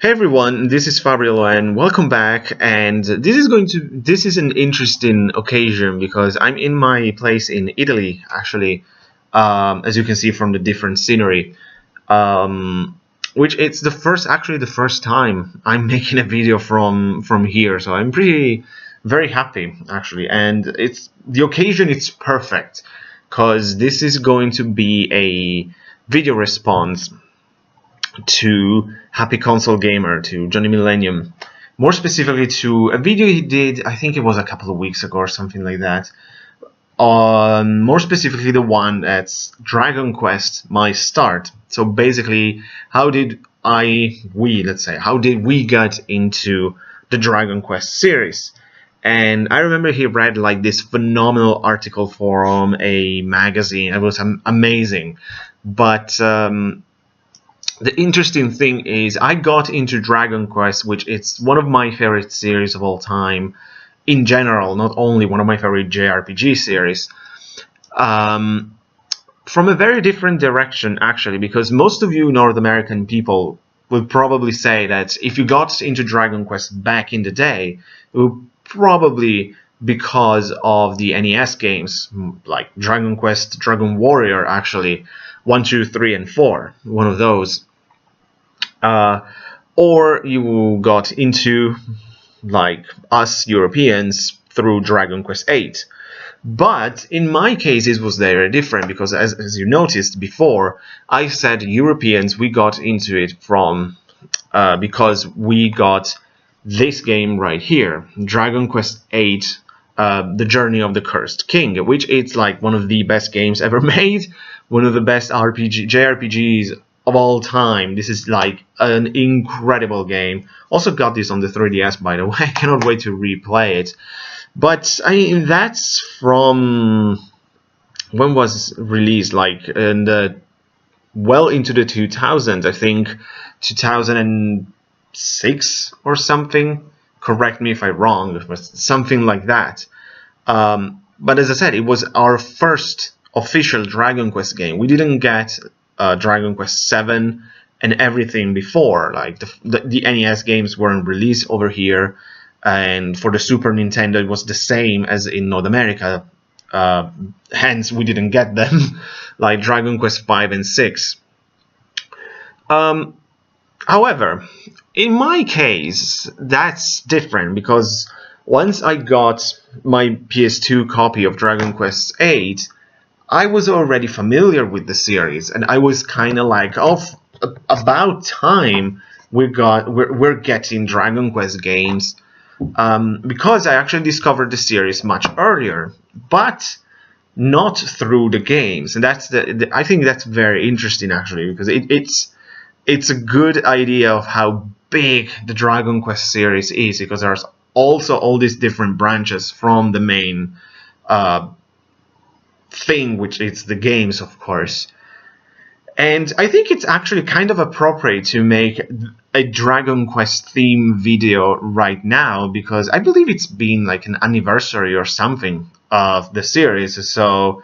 Hey everyone, this is FabryLoN. Welcome back, and this is an interesting occasion because I'm in my place in Italy, actually, as you can see from the different scenery, which it's actually the first time I'm making a video from here, so I'm very happy actually, and the occasion. It's perfect because this is going to be a video response to Happy Console Gamer, to Johnny Millennium, more specifically to a video he did, I think it was a couple of weeks ago or something like that, on more specifically the one that's Dragon Quest My Start. So basically, how did we get into the Dragon Quest series? And I remember he read like this phenomenal article from a magazine. It was amazing, but the interesting thing is I got into Dragon Quest, which it's one of my favorite series of all time in general, not only one of my favorite JRPG series, from a very different direction actually, because most of you North American people would probably say that if you got into Dragon Quest back in the day, it would probably because of the NES games like Dragon Quest, Dragon Warrior actually, 1, 2, 3, and 4, one of those. Or you got into, like us Europeans, through Dragon Quest VIII. But in my case, it was very different because, as you noticed before, I said Europeans, we got into it from because we got this game right here, Dragon Quest VIII. The Journey of the Cursed King, which it's like one of the best games ever made, one of the best JRPGs of all time. This is like an incredible game. Also got this on the 3DS, by the way. I cannot wait to replay it. But I mean, that's from when was released, like in the well into the 2000s, I think 2006 or something. Correct me if I'm wrong, it was something like that. But as I said, it was our first official Dragon Quest game. We didn't get Dragon Quest VII and everything before. Like the NES games weren't released over here, and for the Super Nintendo it was the same as in North America. Hence, we didn't get them, like Dragon Quest V and VI. However, in my case, that's different because once I got my PS2 copy of Dragon Quest VIII, I was already familiar with the series, and I was kind of like, about time we're getting Dragon Quest games, because I actually discovered the series much earlier, but not through the games, and I think that's very interesting actually, because it's a good idea of how big the Dragon Quest series is, because there's also all these different branches from the main thing, which is the games, of course. And I think it's actually kind of appropriate to make a Dragon Quest theme video right now, because I believe it's been like an anniversary or something of the series, so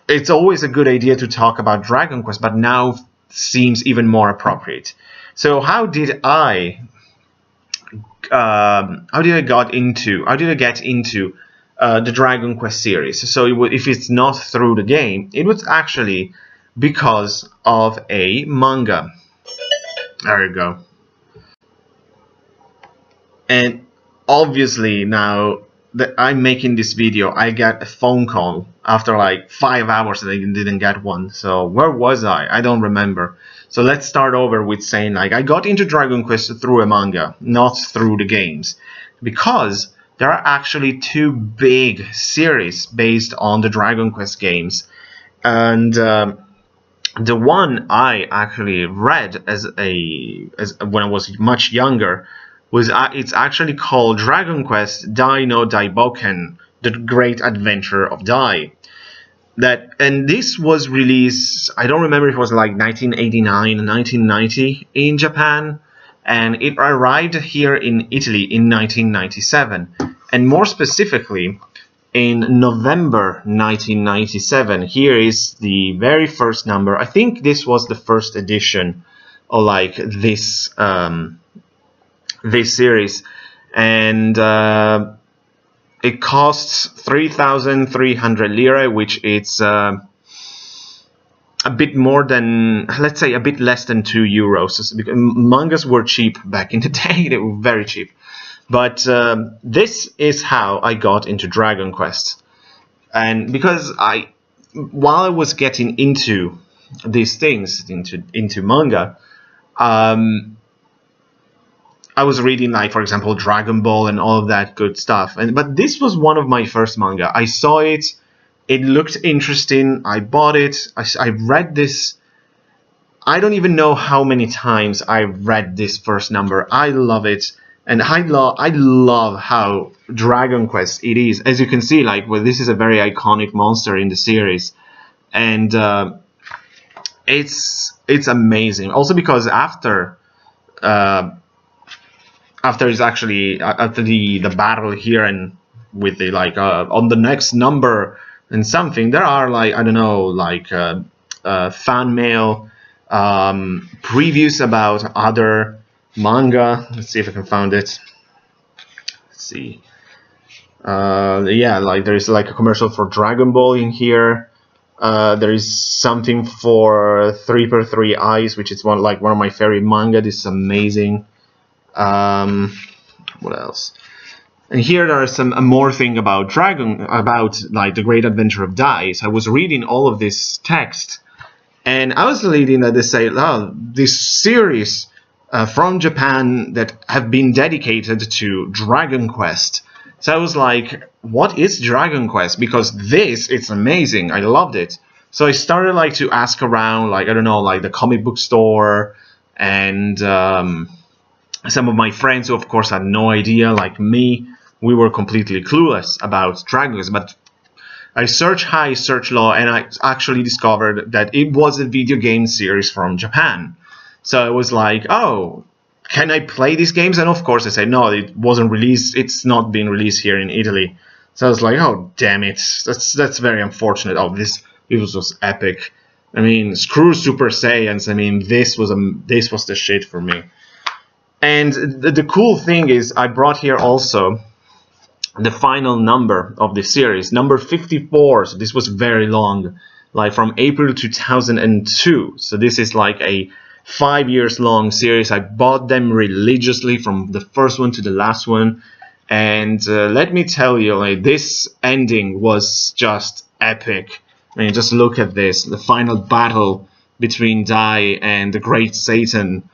it's always a good idea to talk about Dragon Quest, but now seems even more appropriate. So how did I get into the Dragon Quest series? So if it's not through the game, it was actually because of a manga. There you go. And obviously now that I'm making this video, I got a phone call after like 5 hours that I didn't get one. So where was I? I don't remember. So let's start over with saying, like, I got into Dragon Quest through a manga, not through the games, because there are actually 2 big series based on the Dragon Quest games. And the one I actually read as when I was much younger was it's actually called Dragon Quest Dai no Daiboken, The Great Adventure of Dai. And this was released, I don't remember if it was like 1989 or 1990 in Japan, and it arrived here in Italy in 1997, and more specifically in November 1997. Here is the very first number. I think this was the first edition or like this series, and it costs 3,300 lira, which is a bit more than, let's say, a bit less than €2. Because mangas were cheap back in the day; they were very cheap. But this is how I got into Dragon Quest, and because while I was getting into these things, into manga, I was reading, like, for example, Dragon Ball and all of that good stuff. But this was one of my first manga. I saw it. It looked interesting. I bought it. I read this. I don't even know how many times I read this first number. I love it. And I love how Dragon Quest it is. As you can see, like, well, this is a very iconic monster in the series. And it's amazing. Also because after it's actually after the battle here, and with the, like, on the next number and something, there are, like, I don't know, like fan mail, previews about other manga. Let's see if I can find it. Let's see. Yeah, like, there is, like, a commercial for Dragon Ball in here. There is something for 3x3 Eyes, which is one of my favorite manga. This is amazing. What else? And here there are some more thing about like, the Great Adventure of Dice. I was reading all of this text, and I was reading that they say, oh, this series from Japan that have been dedicated to Dragon Quest. So I was like, what is Dragon Quest? Because it's amazing. I loved it. So I started, like, to ask around, like, I don't know, like the comic book store, and some of my friends who, of course, had no idea, like me. We were completely clueless about Dragon Quest. But I searched high, searched low, and I actually discovered that it was a video game series from Japan. So I was like, oh, can I play these games? And of course I said, no, it wasn't released. It's not been released here in Italy. So I was like, oh, damn it. That's very unfortunate. Oh, this was just epic. I mean, screw Super Saiyans. I mean, this was the shit for me. And the cool thing is, I brought here also the final number of the series, number 54. So this was very long, like from April 2002. So this is like a 5 years long series. I bought them religiously from the first one to the last one. And let me tell you, like, this ending was just epic. I mean, just look at this, the final battle between Dai and the Great Satan.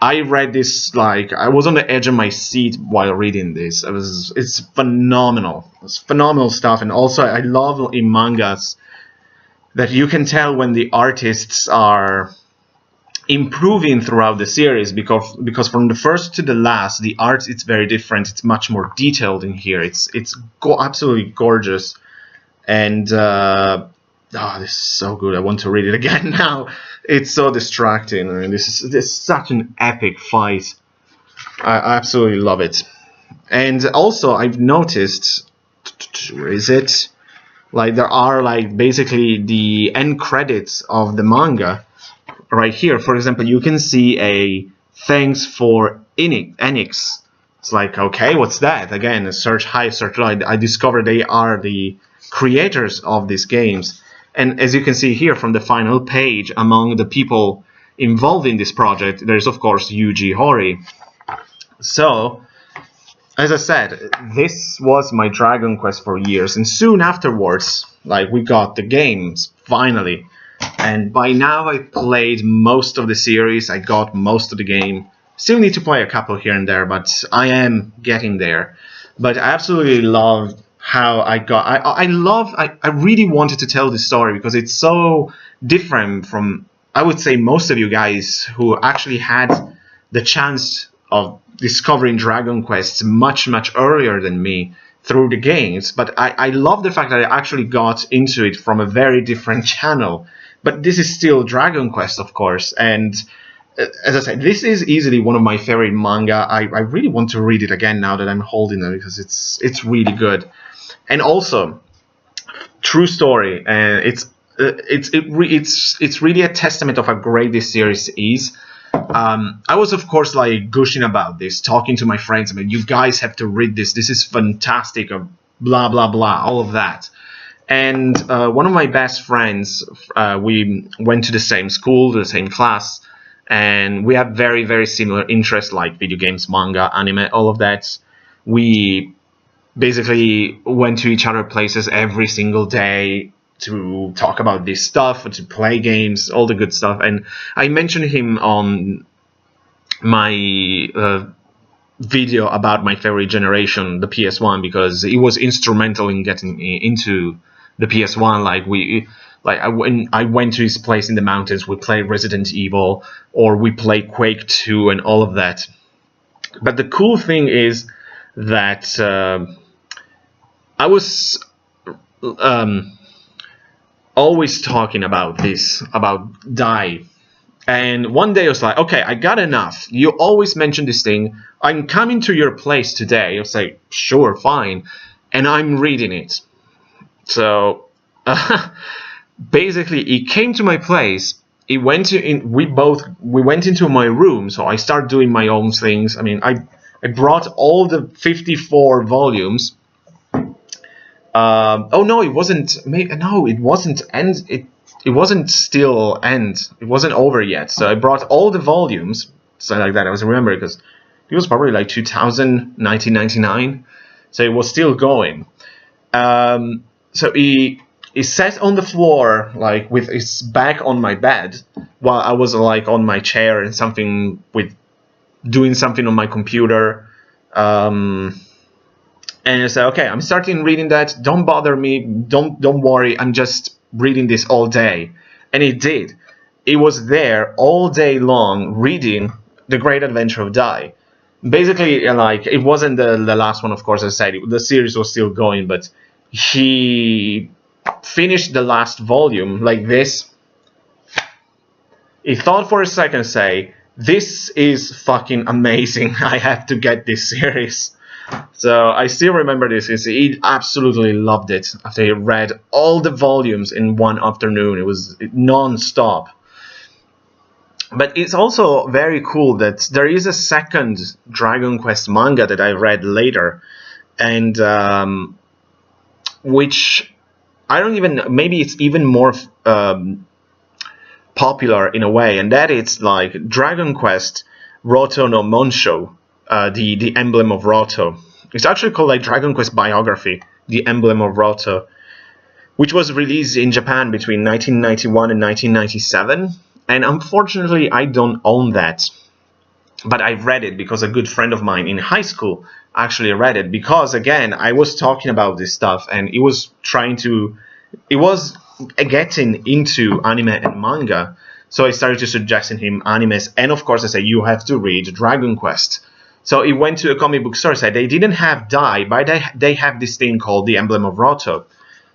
I read this, like, I was on the edge of my seat while reading this. It's phenomenal. It's phenomenal stuff. And also, I love in mangas that you can tell when the artists are improving throughout the series, because from the first to the last, the art, it's very different. It's much more detailed in here. It's absolutely gorgeous. And oh, this is so good. I want to read it again now. It's so distracting. I mean, this is such an epic fight. I absolutely love it. And also, I've noticed, where is it? Like, there are, like, basically the end credits of the manga right here. For example, you can see a thanks for Enix. It's like, okay, what's that? Again, search high, search low. I discovered they are the creators of these games. And as you can see here from the final page, among the people involved in this project, there's, of course, Yuji Horii. So, as I said, this was my Dragon Quest for years. And soon afterwards, like, we got the games, finally. And by now, I played most of the series. I got most of the game. Still need to play a couple here and there, but I am getting there. But I absolutely love how I got. I really wanted to tell this story because it's so different from, I would say, most of you guys who actually had the chance of discovering Dragon Quest much earlier than me through the games. But I love the fact that I actually got into it from a very different channel. But this is still Dragon Quest, of course, and as I said, this is easily one of my favorite manga. I really want to read it again now that I'm holding it, because it's really good. And also, true story, it's really a testament of how great this series is. I was, of course, like gushing about this, talking to my friends. I mean, you guys have to read this. This is fantastic. Blah, blah, blah, all of that. And one of my best friends, we went to the same school, the same class, and we have very, very similar interests like video games, manga, anime, all of that. We basically went to each other's places every single day to talk about this stuff, to play games, all the good stuff. And I mentioned him on my video about my favorite generation, the PS1, because he was instrumental in getting into the PS1. When I went to his place in the mountains, we played Resident Evil, or we played Quake 2 and all of that. But the cool thing is that I was always talking about this, about die. And one day I was like, okay, I got enough. You always mention this thing. I'm coming to your place today. I was like, sure, fine. And I'm reading it. So basically, he came to my place. He went we went into my room. So I started doing my own things. I mean, I brought all the 54 volumes. Oh no, it wasn't. No, it wasn't end. It wasn't still end. It wasn't over yet. So I brought all the volumes, something like that. I was remembering because it was probably like 2000, 1999. So it was still going. So he sat on the floor like with his back on my bed while I was like on my chair and doing something on my computer. And I said, okay, I'm starting reading that. Don't bother me. Don't worry. I'm just reading this all day. And it did. It was there all day long reading The Great Adventure of Dai. Basically, like, it wasn't the last one, of course, as I said. The series was still going, but he finished the last volume like this. He thought for a second, say, this is fucking amazing. I have to get this series. So I still remember this. He absolutely loved it after he read all the volumes in one afternoon. It was non-stop. But it's also very cool that there is a second Dragon Quest manga that I read later, and which I don't even, maybe it's even more popular in a way, and that it's like Dragon Quest Roto no Monsho, the Emblem of Roto. It's actually called like Dragon Quest Biography, the Emblem of Roto, which was released in Japan between 1991 and 1997. And unfortunately, I don't own that. But I read it because a good friend of mine in high school actually read it. Because, again, I was talking about this stuff and it was getting into anime and manga. So I started to suggesting him animes. And, of course, I said, you have to read Dragon Quest. So he went to a comic book store. Said they didn't have Dai, but they have this thing called the Emblem of Roto.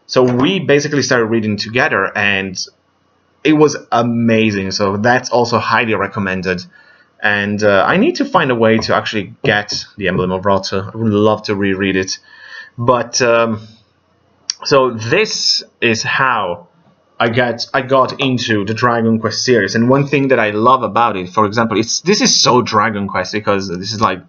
So we basically started reading together, and it was amazing. So that's also highly recommended. And I need to find a way to actually get the Emblem of Roto. I would love to reread it. But so this is how I got into the Dragon Quest series. And one thing that I love about it, for example, this is so Dragon Quest because this is like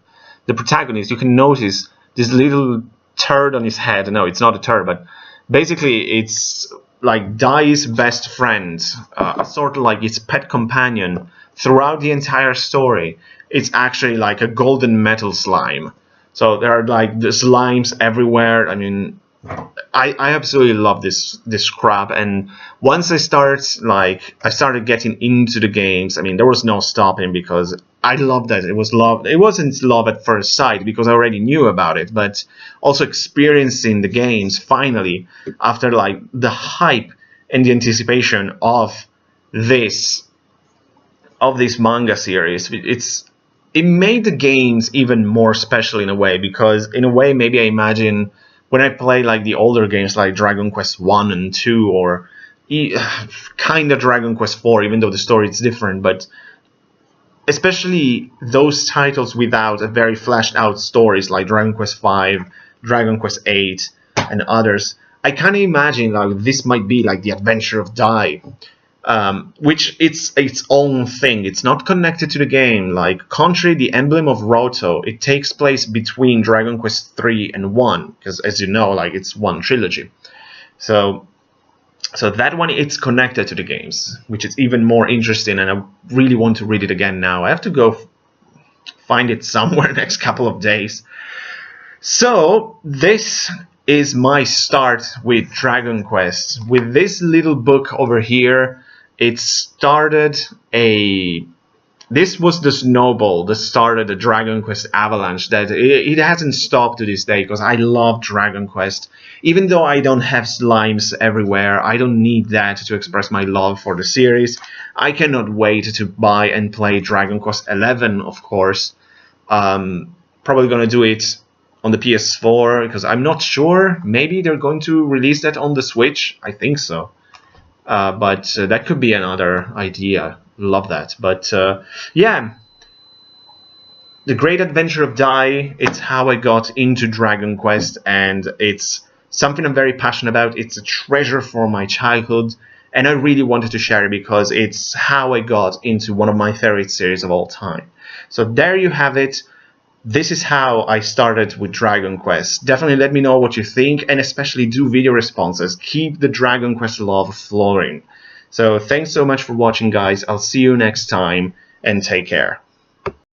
the protagonist. You can notice this little turd on his head. No, it's not a turd, but basically it's like Dai's best friend, sort of like its pet companion throughout the entire story. It's actually like a golden metal slime. So there are like the slimes everywhere. I mean, I absolutely love this crap. And once I started getting into the games, I mean, there was no stopping because I loved that. It was love. It wasn't love at first sight because I already knew about it, but also experiencing the games finally after like the hype and the anticipation of this manga series. It made the games even more special in a way, because in a way maybe I imagine when I play like the older games like Dragon Quest 1 and 2 or kind of Dragon Quest 4, even though the story is different, but especially those titles without a very fleshed out stories like Dragon Quest 5, Dragon Quest 8 and others, I kind of imagine like this might be like the adventure of Dai. which it's its own thing. It's not connected to the game. Like, contrary, the emblem of Roto, it takes place between Dragon Quest 3 and 1, because as you know, like, it's one trilogy. So that one, it's connected to the games, which is even more interesting, and I really want to read it again now. I have to go find it somewhere next couple of days. So this is my start with Dragon Quest. With this little book over here, it started a... This was the snowball that started the Dragon Quest avalanche that it hasn't stopped to this day, because I love Dragon Quest. Even though I don't have slimes everywhere, I don't need that to express my love for the series. I cannot wait to buy and play Dragon Quest 11, of course. Probably gonna do it on the PS4, because I'm not sure. Maybe they're going to release that on the Switch. I think so. But that could be another idea. Love that. But yeah, The Great Adventure of Dai, it's how I got into Dragon Quest, and it's something I'm very passionate about. It's a treasure for my childhood, and I really wanted to share it because it's how I got into one of my favorite series of all time. So there you have it. This is how I started with Dragon Quest. Definitely let me know what you think, and especially do video responses. Keep the Dragon Quest love flowing. So thanks so much for watching, guys. I'll see you next time, and take care.